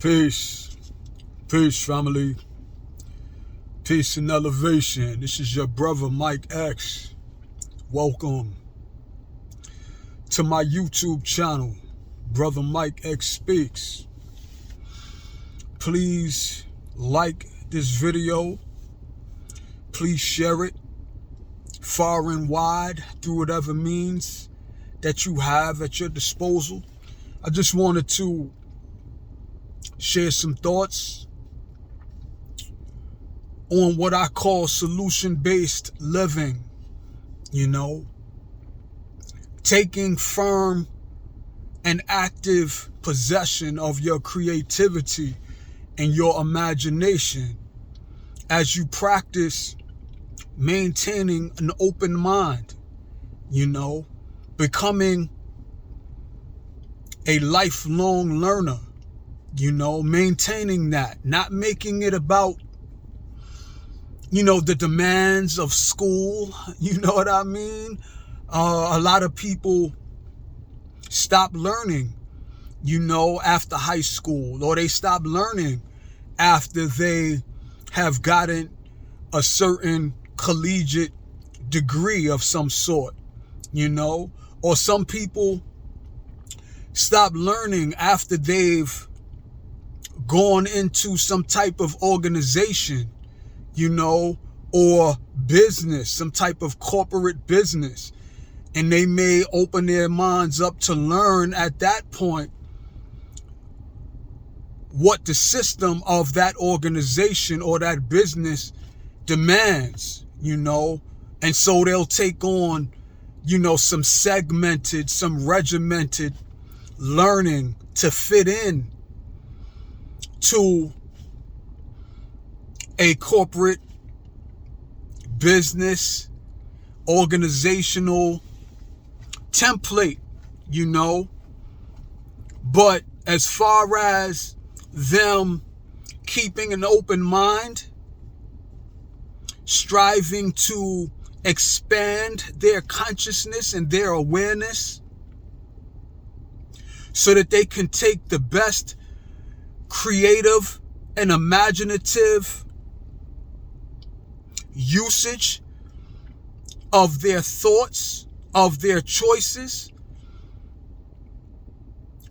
Peace. Peace, family. Peace and elevation. This is your brother Mike X. Welcome to my YouTube channel, BruthaMikeXSpeaks. Please like this video. Please share it far and wide through whatever means that you have at your disposal. I just wanted to share some thoughts on what I call solution-based living, taking firm and active possession of your creativity and your imagination as you practice maintaining an open mind, becoming a lifelong learner, maintaining that, not making it about, the demands of school. You know what I mean? A lot of people stop learning, after high school, or they stop learning after they have gotten a certain collegiate degree of some sort, or some people stop learning after they've gone into some type of organization, or business, some type of corporate business. And they may open their minds up to learn at that point what the system of that organization or that business demands, and so they'll take on, some segmented, some regimented learning to fit in to a corporate business organizational template, but as far as them keeping an open mind, striving to expand their consciousness and their awareness so that they can take the best creative and imaginative usage of their thoughts, of their choices,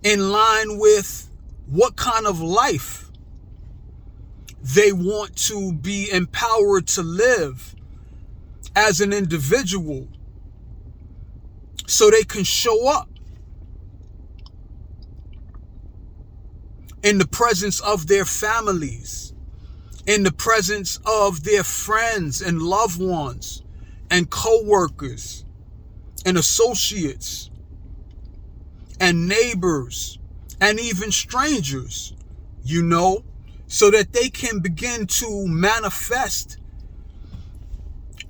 in line with what kind of life they want to be empowered to live as an individual, so they can show up in the presence of their families, in the presence of their friends and loved ones and co-workers and associates and neighbors and even strangers, so that they can begin to manifest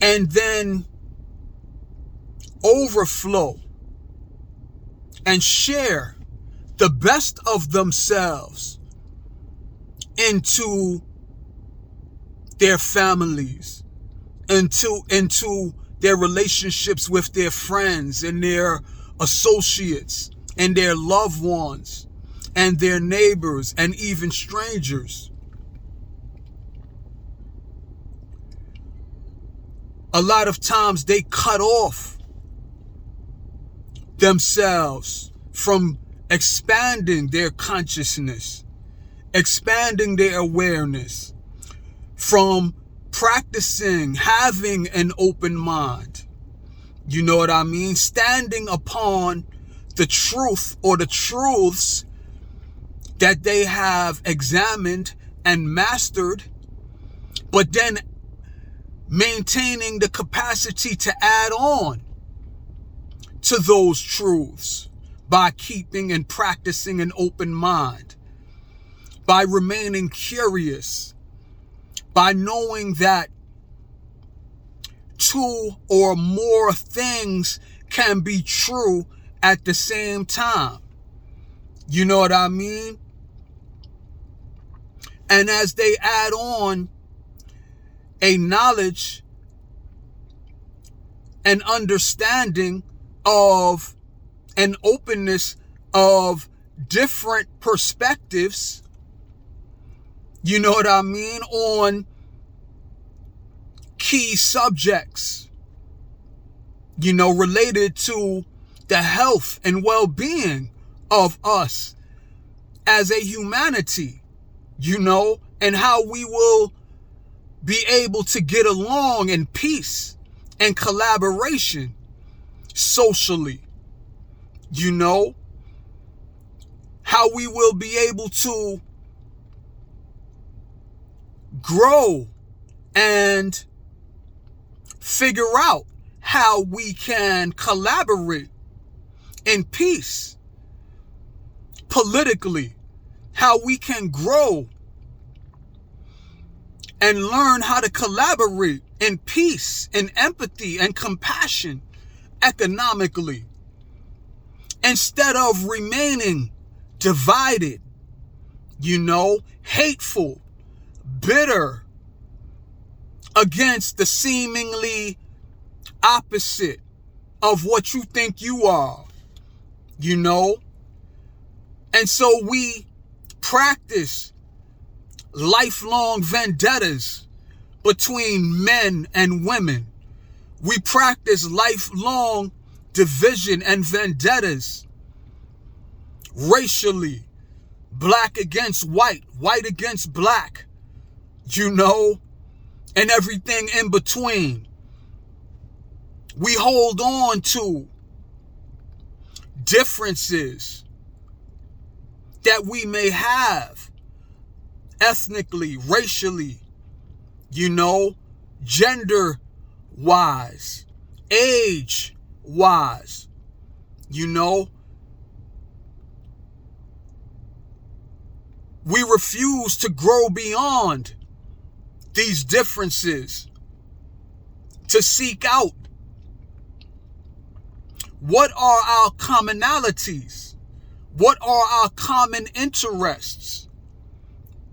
and then overflow and share the best of themselves into their families, into their relationships with their friends and their associates and their loved ones and their neighbors and even strangers. A lot of times they cut off themselves from expanding their consciousness, expanding their awareness, from practicing having an open mind. You know what I mean? Standing upon the truth or the truths that they have examined and mastered, but then maintaining the capacity to add on to those truths by keeping and practicing an open mind, by remaining curious, by knowing that two or more things can be true at the same time. You know what I mean? And as they add on a knowledge and understanding of an openness of different perspectives, you know what I mean, on key subjects, related to the health and well-being of us as a humanity, and how we will be able to get along in peace and collaboration socially, how we will be able to grow and figure out how we can collaborate in peace politically, how we can grow and learn how to collaborate in peace and empathy and compassion economically, instead of remaining divided, hateful, bitter against the seemingly opposite of what you think you are, And so we practice lifelong vendettas between men and women. We practice lifelong division and vendettas racially, black against white, white against black, and everything in between. We hold on to differences that we may have ethnically, racially, gender-wise, age-wise, We refuse to grow beyond these differences, to seek out what are our commonalities, what are our common interests.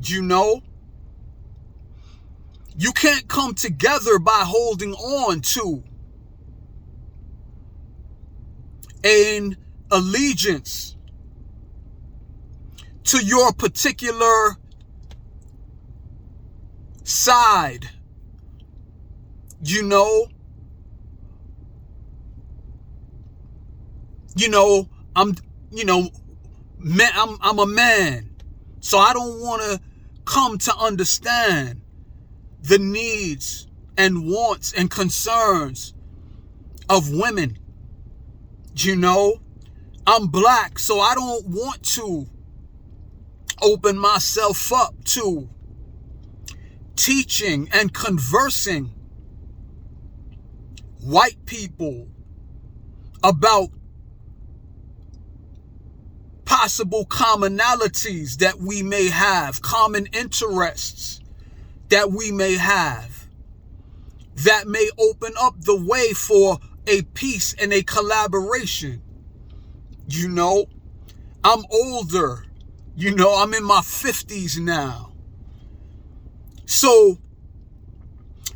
You can't come together by holding on to an allegiance to your particular side, I'm a man, so I don't want to come to understand the needs and wants and concerns of women. I'm black, so I don't want to open myself up to teaching and conversing white people about possible commonalities that we may have, common interests that we may have, that may open up the way for a peace and a collaboration. I'm older, I'm in my 50s now. So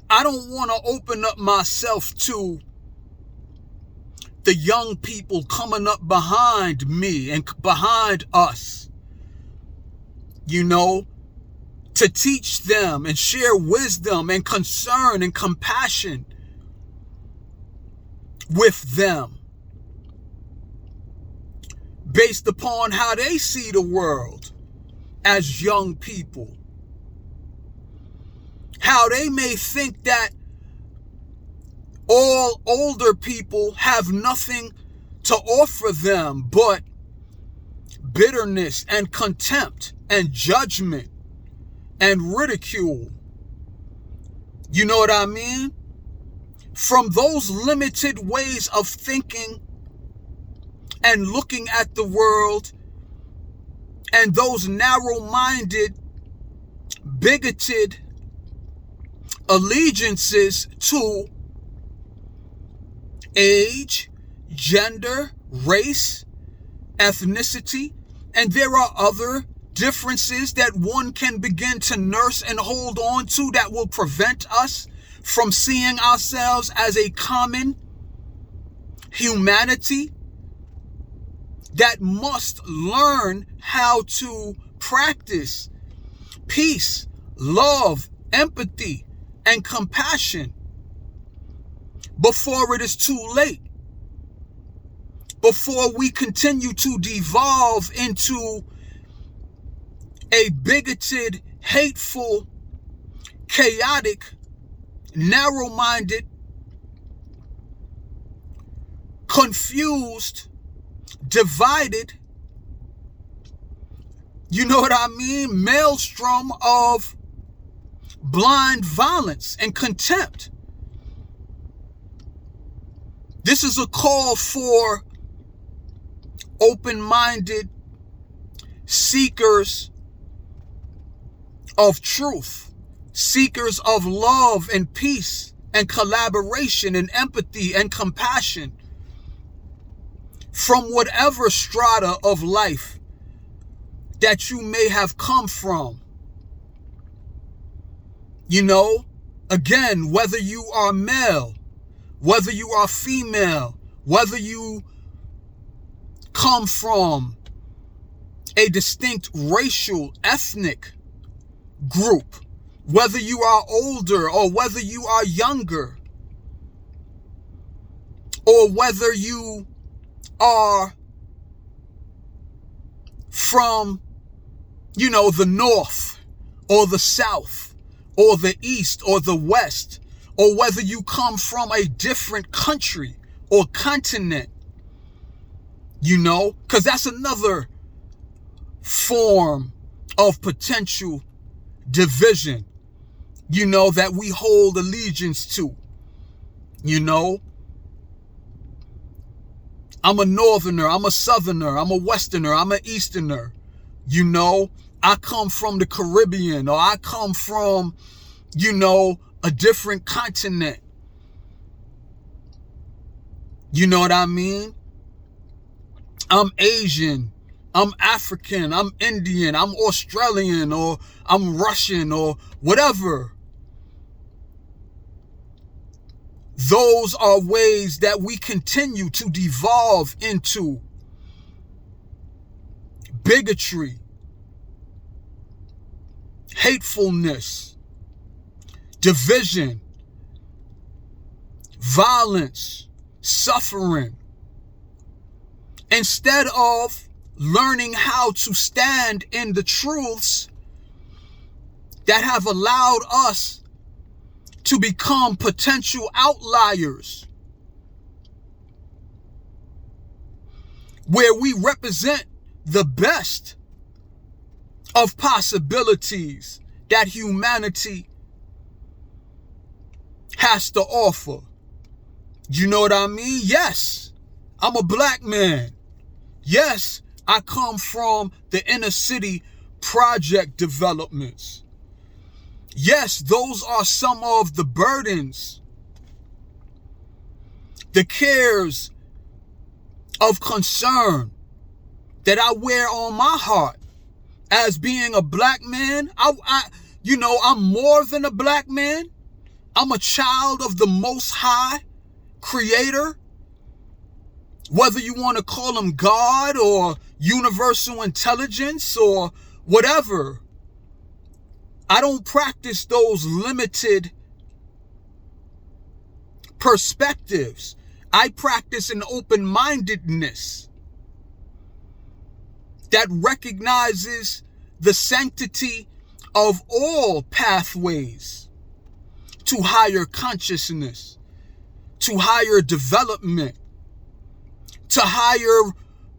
I don't want to open up myself to the young people coming up behind me and behind us, to teach them and share wisdom and concern and compassion with them based upon how they see the world as young people. How they may think that all older people have nothing to offer them but bitterness and contempt and judgment and ridicule. You know what I mean? From those limited ways of thinking and looking at the world, and those narrow-minded, bigoted allegiances to age, gender, race, ethnicity, and there are other differences that one can begin to nurse and hold on to that will prevent us from seeing ourselves as a common humanity that must learn how to practice peace love, empathy, and compassion before it is too late. Before we continue to devolve into a bigoted, hateful, chaotic, narrow-minded, confused, divided, you know what I mean, maelstrom of blind violence and contempt. This is a call for open-minded seekers of truth, seekers of love and peace and collaboration and empathy and compassion from whatever strata of life that you may have come from. You know, again, whether you are male, whether you are female, whether you come from a distinct racial, ethnic group, whether you are older or whether you are younger, or whether you are from, you know, the north or the south or the east or the west, or whether you come from a different country or continent, you know, because that's another form of potential division, you know, that we hold allegiance to. You know, I'm a northerner, I'm a southerner, I'm a westerner, I'm an easterner. You know, I come from the Caribbean, or I come from, you know, a different continent. You know what I mean? I'm Asian, I'm African, I'm Indian, I'm Australian, or I'm Russian, or whatever. Those are ways that we continue to devolve into bigotry, hatefulness, division, violence, suffering, instead of learning how to stand in the truths that have allowed us to become potential outliers, where we represent the best of possibilities that humanity has to offer. You know what I mean? Yes, I'm a black man. Yes, I come from the inner city project developments. Yes, those are some of the burdens, the cares of concern that I wear on my heart as being a black man. You know, I'm more than a black man. I'm a child of the Most High Creator. Whether you want to call him God or universal intelligence or whatever. I don't practice those limited perspectives. I practice an open-mindedness that recognizes the sanctity of all pathways to higher consciousness, to higher development, to higher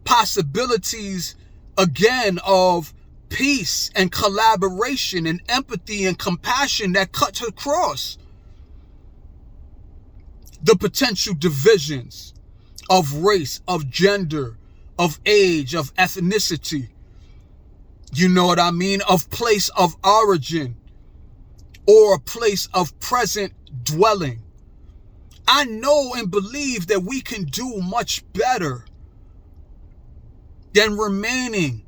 possibilities, again, of peace and collaboration and empathy and compassion that cuts across the potential divisions of race, of gender, of age, of ethnicity. You know what I mean? Of place of origin or a place of present dwelling. I know and believe that we can do much better than remaining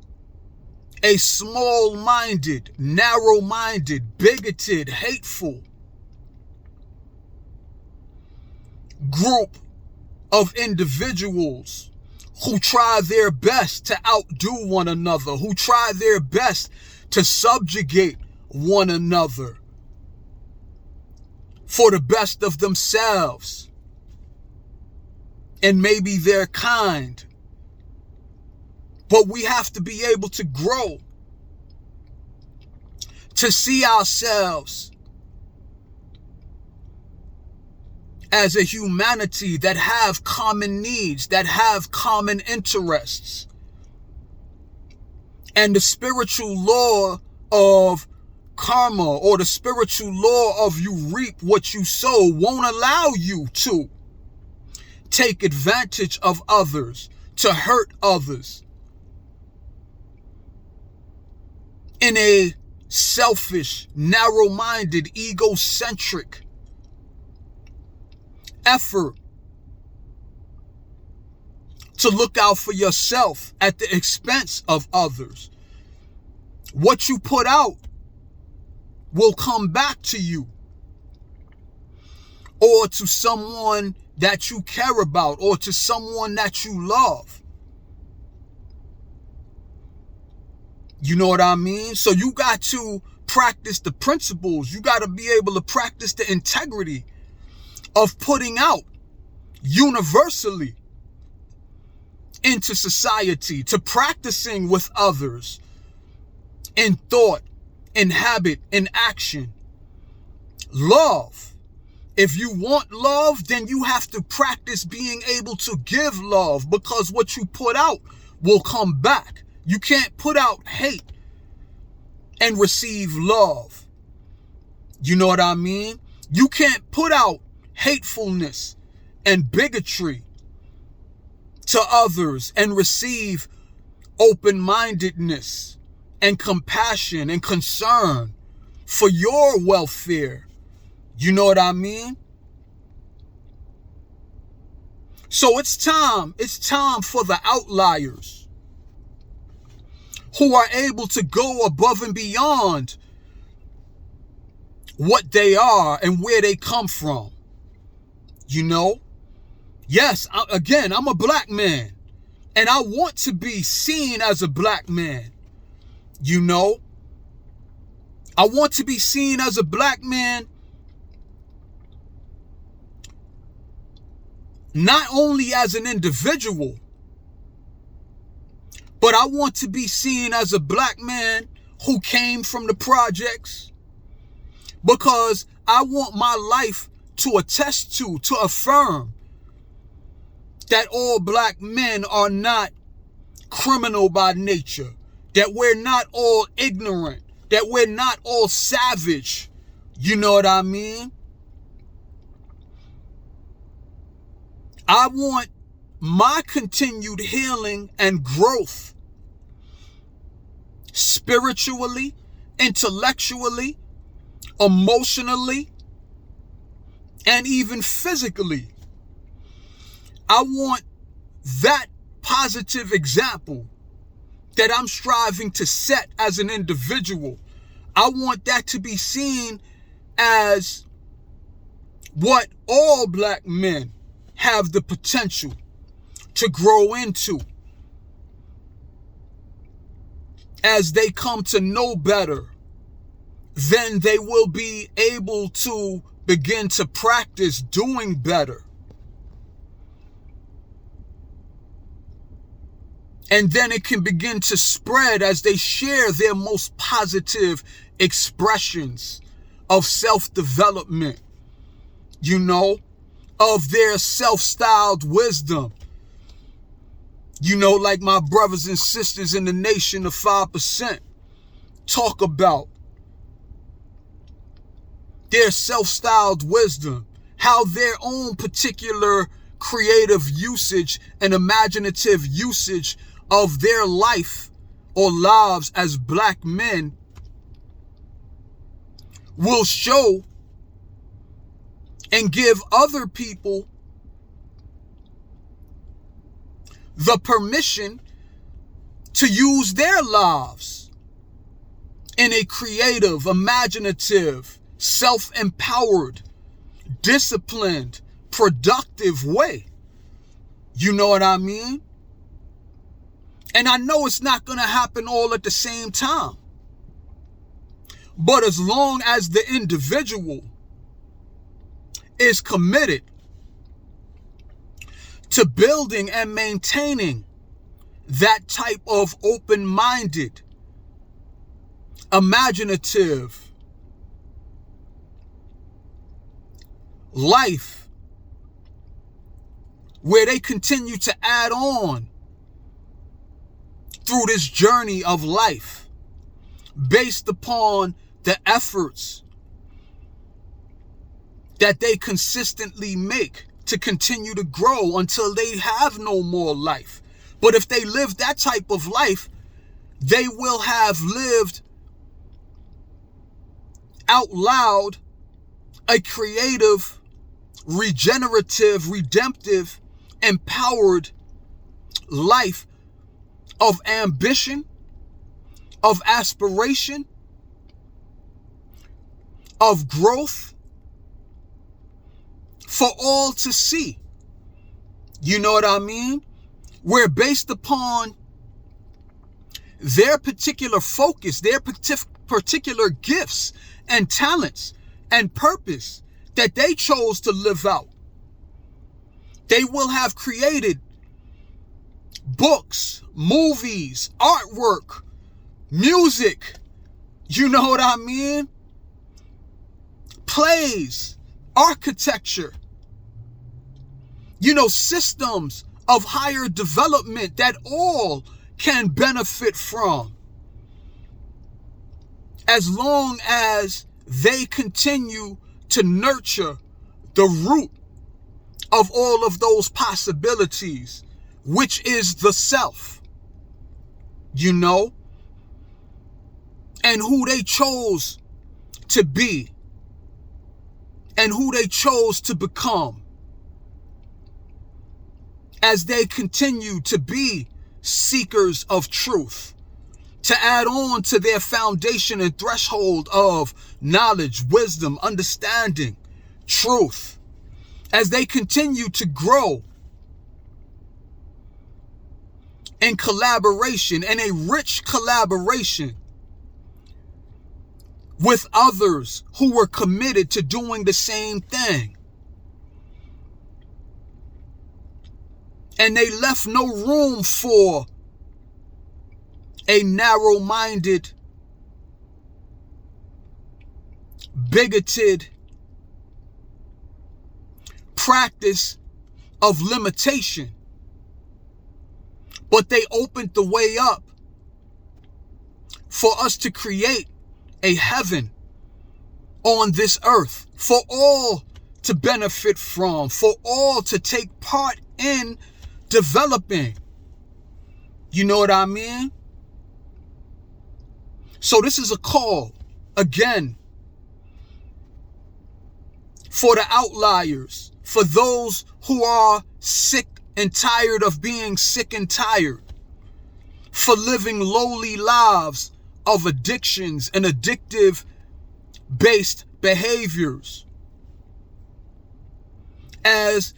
a small-minded, narrow-minded, bigoted, hateful group of individuals who try their best to outdo one another, who try their best to subjugate one another for the best of themselves and maybe their kind. But we have to be able to grow, to see ourselves as a humanity that have common needs, that have common interests. And the spiritual law of karma, or the spiritual law of you reap what you sow, won't allow you to take advantage of others, to hurt others in a selfish, narrow-minded, egocentric effort to look out for yourself at the expense of others. What you put out will come back to you or to someone that you care about or to someone that you love. You know what I mean? So you got to practice the principles. You got to be able to practice the integrity of putting out universally into society, to practicing with others in thought, in habit, in action. Love. If you want love, then you have to practice being able to give love, because what you put out will come back. You can't put out hate and receive love. You know what I mean? You can't put out hatefulness and bigotry to others and receive open-mindedness and compassion and concern for your welfare. You know what I mean? So it's time for the outliers who are able to go above and beyond what they are and where they come from. You know? Yes, again, I'm a black man, and I want to be seen as a black man. You know? I want to be seen as a black man not only as an individual, but I want to be seen as a black man who came from the projects, because I want my life to attest to affirm that all black men are not criminal by nature, that we're not all ignorant, that we're not all savage. You know what I mean? I want my continued healing and growth spiritually, intellectually, emotionally, and even physically. I want that positive example that I'm striving to set as an individual. I want that to be seen as what all black men have the potential to grow into as they come to know better. Then they will be able to begin to practice doing better. And then it can begin to spread as they share their most positive expressions of self-development, you know, of their self-styled wisdom. You know, like my brothers and sisters in the nation of 5% talk about their self-styled wisdom, how their own particular creative usage and imaginative usage of their life or lives as black men will show and give other people the permission to use their lives in a creative, imaginative, self-empowered, disciplined, productive way. You know what I mean? And I know it's not going to happen all at the same time. But as long as the individual is committed to building and maintaining that type of open-minded, imaginative life where they continue to add on through this journey of life based upon the efforts that they consistently make to continue to grow until they have no more life. But if they live that type of life, they will have lived out loud a creative, regenerative, redemptive, empowered life of ambition, of aspiration, of growth for all to see. You know what I mean? Where based upon their particular focus, their particular gifts and talents and purpose that they chose to live out, they will have created books, movies, artwork, music, you know what I mean? Plays, architecture, systems of higher development that all can benefit from, as long as they continue to nurture the root of all of those possibilities, which is the self, and who they chose to be and who they chose to become, as they continue to be seekers of truth, to add on to their foundation and threshold of knowledge, wisdom, understanding, truth, as they continue to grow in collaboration, and a rich collaboration with others who were committed to doing the same thing. And they left no room for a narrow-minded, bigoted practice of limitation. But they opened the way up for us to create a heaven on this earth for all to benefit from, for all to take part in developing. You know what I mean? So this is a call, again, for the outliers, for those who are sick and tired of being sick and tired, for living lowly lives of addictions and addictive-based behaviors, as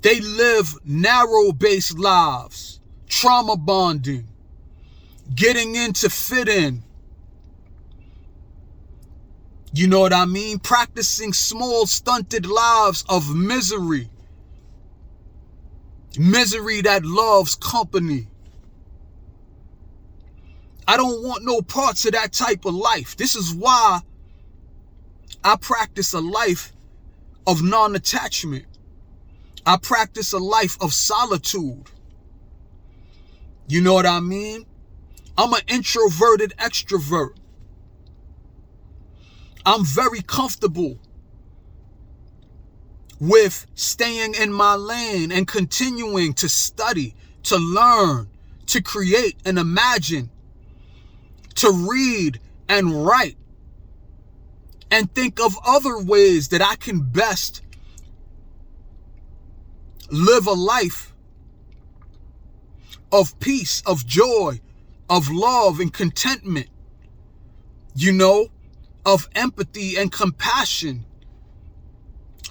they live narrow-based lives, trauma bonding, getting into fit in. You know what I mean? Practicing small, stunted lives of misery. Misery that loves company. I don't want no parts of that type of life. This is why I practice a life of non-attachment. I practice a life of solitude. You know what I mean? I'm an introverted extrovert. I'm very comfortable with staying in my lane and continuing to study, to learn, to create and imagine, to read and write, and think of other ways that I can best live a life of peace, of joy, of love and contentment, of empathy and compassion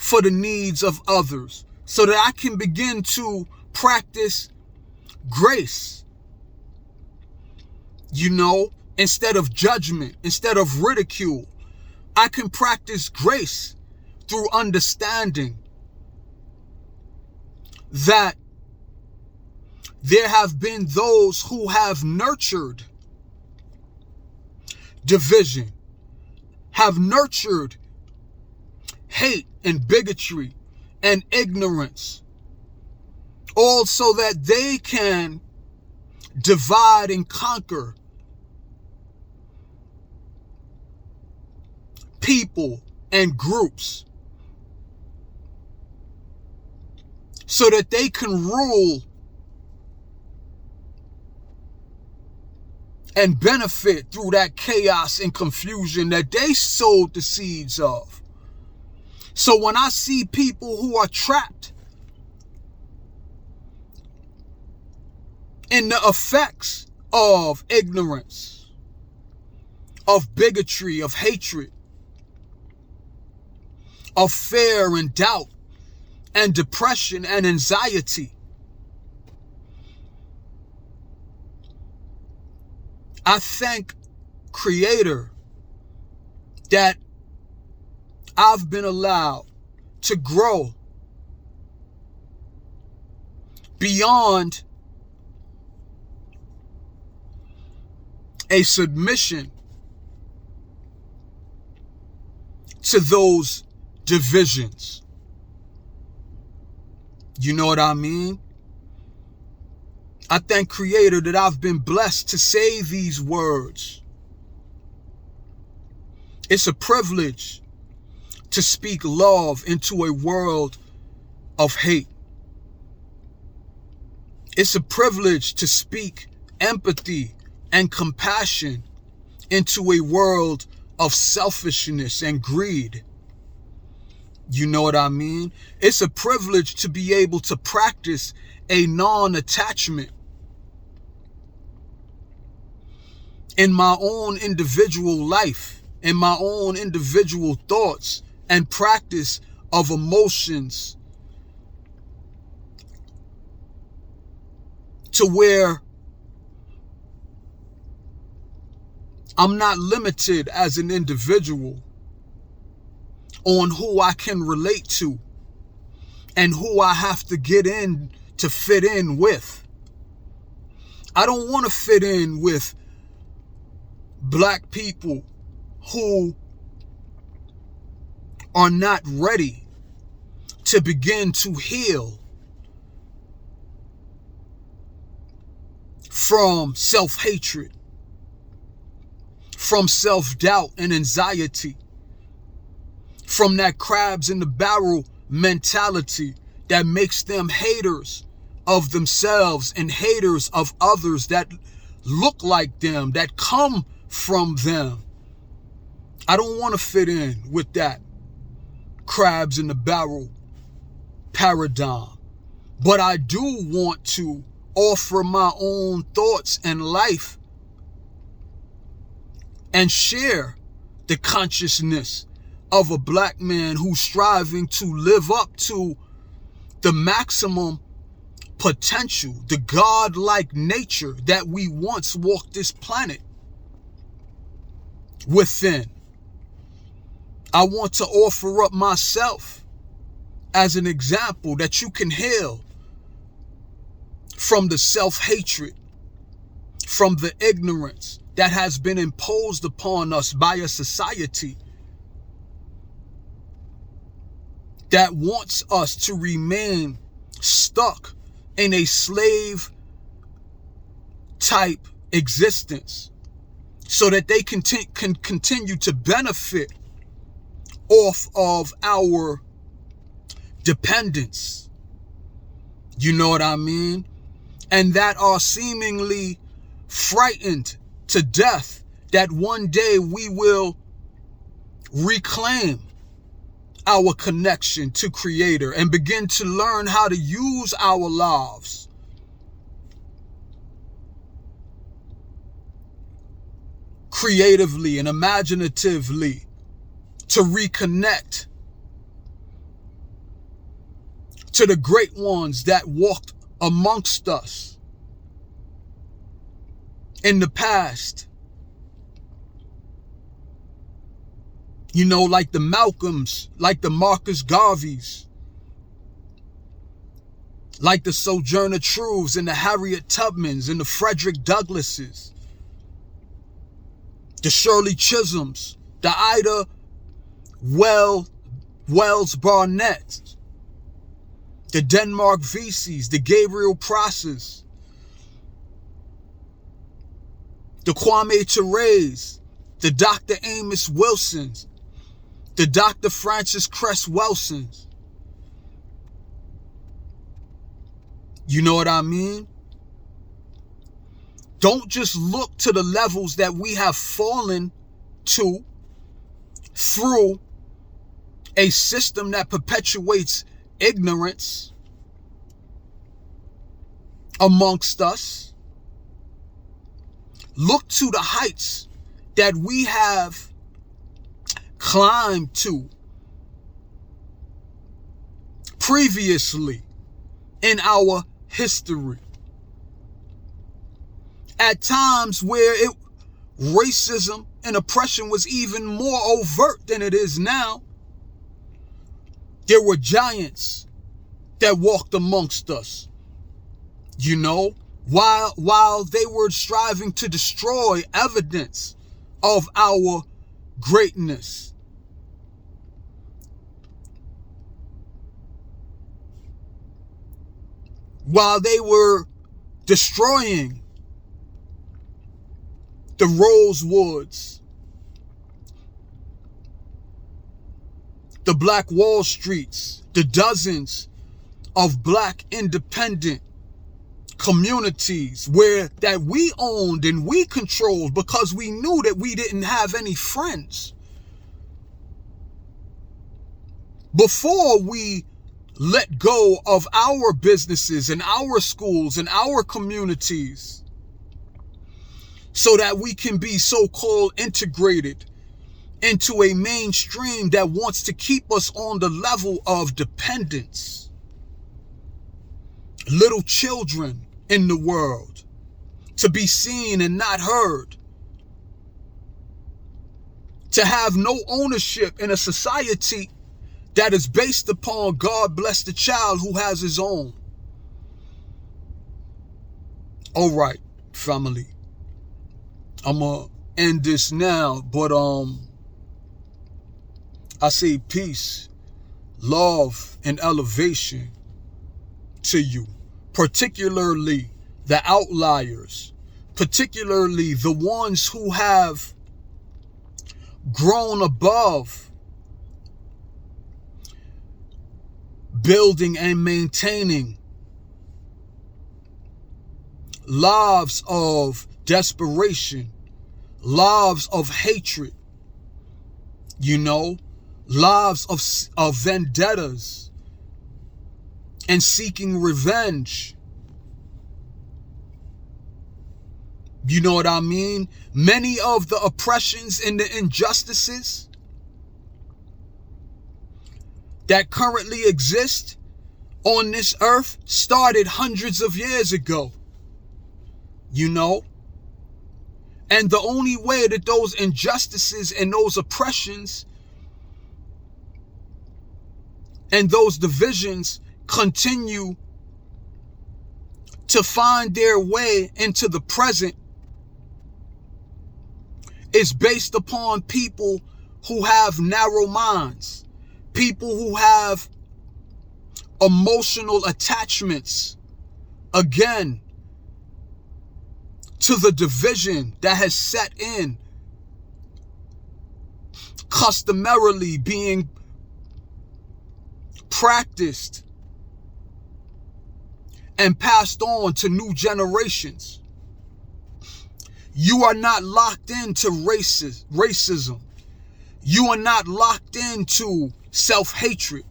for the needs of others, so that I can begin to practice grace, instead of judgment, instead of ridicule. I can practice grace through understanding that there have been those who have nurtured division, have nurtured hate and bigotry and ignorance, all so that they can divide and conquer people and groups, so that they can rule and benefit through that chaos and confusion that they sowed the seeds of. So when I see people who are trapped in the effects of ignorance, of bigotry, of hatred, of fear and doubt and depression and anxiety, I thank Creator that I've been allowed to grow beyond a submission to those divisions. You know what I mean? I thank Creator that I've been blessed to say these words. It's a privilege to speak love into a world of hate. It's a privilege to speak empathy and compassion into a world of selfishness and greed. You know what I mean? It's a privilege to be able to practice a non-attachment in my own individual life, in my own individual thoughts and practice of emotions, to where I'm not limited as an individual on who I can relate to and who I have to get in to fit in with. I don't want to fit in with black people who are not ready to begin to heal from self-hatred, from self-doubt and anxiety, from that crabs in the barrel mentality that makes them haters of themselves and haters of others that look like them, that come from them. I don't want to fit in with that crabs in the barrel paradigm, but I do want to offer my own thoughts and life and share the consciousness of a black man who's striving to live up to the maximum potential, the God-like nature that we once walked this planet within. I want to offer up myself as an example that you can heal from the self-hatred, from the ignorance that has been imposed upon us by a society that wants us to remain stuck in a slave type existence so that they can continue to benefit off of our dependence. You know what I mean? And that are seemingly frightened to death that one day we will reclaim our connection to Creator and begin to learn how to use our lives creatively and imaginatively to reconnect to the great ones that walked amongst us in the past Like the Malcolms, like the Marcus Garveys, like the Sojourner Truths and the Harriet Tubmans and the Frederick Douglasses, the Shirley Chisholms, the Ida Wells Barnett, the Denmark Vesey's, the Gabriel Prosses, the Kwame Ture's, the Dr. Amos Wilson's, the Dr. Francis Cress Welson's. You know what I mean? Don't just look to the levels that we have fallen to through a system that perpetuates ignorance amongst us. Look to the heights that we have climbed to previously in our history. At times where racism and oppression was even more overt than it is now, there were giants that walked amongst us, while they were striving to destroy evidence of our greatness. While they were destroying the Rosewoods, the Black Wall Streets, the dozens of Black independent communities that we owned and we controlled because we knew that we didn't have any friends. Before we let go of our businesses and our schools and our communities so that we can be so-called integrated into a mainstream that wants to keep us on the level of dependence. Little children in the world, to be seen and not heard, to have no ownership in a society that is based upon God bless the child who has his own. All right, family. I'm going to end this now, but I say peace, love, and elevation to you, particularly the outliers, particularly the ones who have grown above building and maintaining lives of desperation, lives of hatred, lives of vendettas and seeking revenge. You know what I mean? Many of the oppressions and the injustices that currently exist on this earth started hundreds of years ago. And the only way that those injustices and those oppressions and those divisions continue to find their way into the present is based upon people who have narrow minds, people who have emotional attachments, again, to the division that has set in, customarily being practiced and passed on to new generations. You are not locked into racism. You are not locked into self-hatred.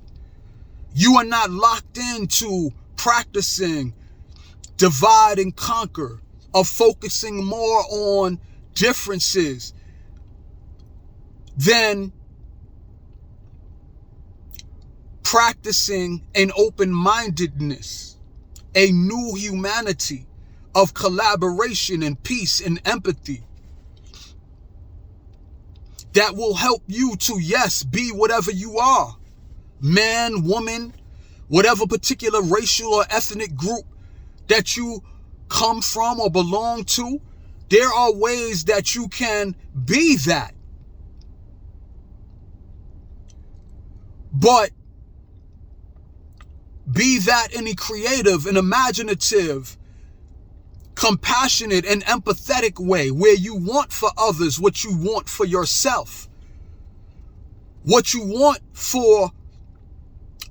You are not locked into practicing divide and conquer, of focusing more on differences than practicing an open-mindedness, a new humanity of collaboration and peace and empathy. that will help you to, yes, be whatever you are. Man, woman, whatever particular racial or ethnic group that you come from or belong to, there are ways that you can be that. But be that in a creative and imaginative, compassionate and empathetic way, where you want for others what you want for yourself, what you want for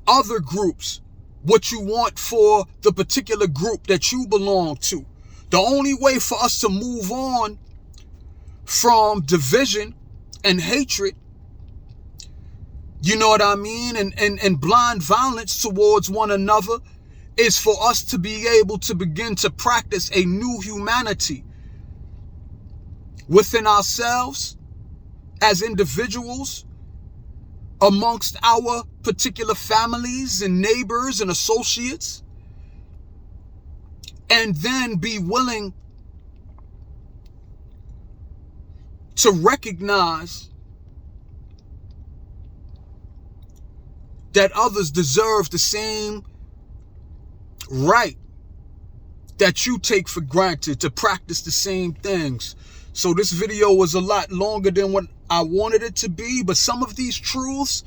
other groups, what you want for the particular group that you belong to. The only way for us to move on from division and hatred, you know what I mean, and blind violence towards one another, is for us to be able to begin to practice a new humanity within ourselves as individuals, amongst our particular families and neighbors and associates, and then be willing to recognize that others deserve the same right that you take for granted to practice the same things. So this video was a lot longer than what I wanted it to be, but some of these truths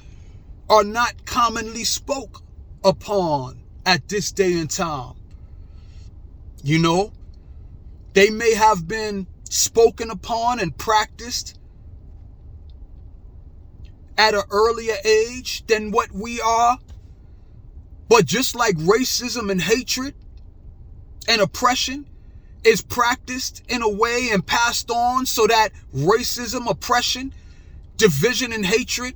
are not commonly spoke upon at this day and time. You know, they may have been spoken upon and practiced at an earlier age than what we are. But just like racism and hatred and oppression is practiced in a way and passed on, so that racism, oppression, division, and hatred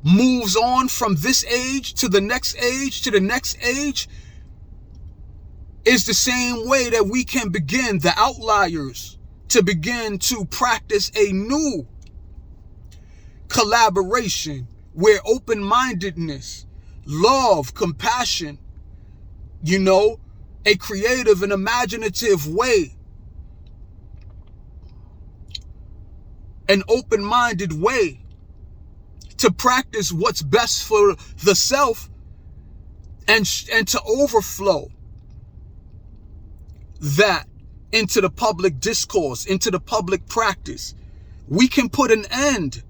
moves on from this age to the next age to the next age, is the same way that we can begin, the outliers, to begin to practice a new collaboration where open-mindedness, love, compassion, you know, a creative and imaginative way, an open-minded way to practice what's best for the self, and to overflow that into the public discourse, into the public practice. We can put an end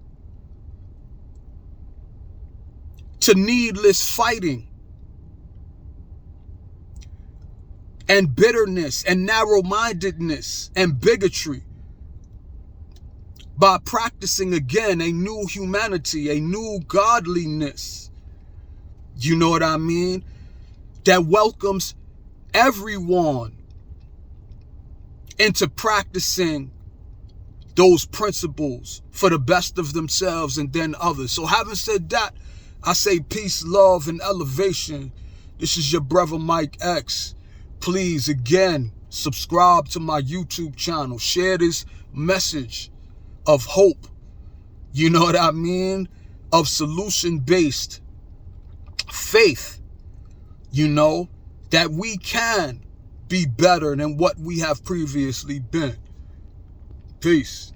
to needless fighting and bitterness and narrow-mindedness and bigotry by practicing again a new humanity, a new godliness, you know what I mean, that welcomes everyone into practicing those principles for the best of themselves and then others. So having said that, I say peace, love, and elevation. This is your brother Mike X. Please, again, subscribe to my YouTube channel. Share this message of hope, you know what I mean, of solution-based faith, you know, that we can be better than what we have previously been. Peace.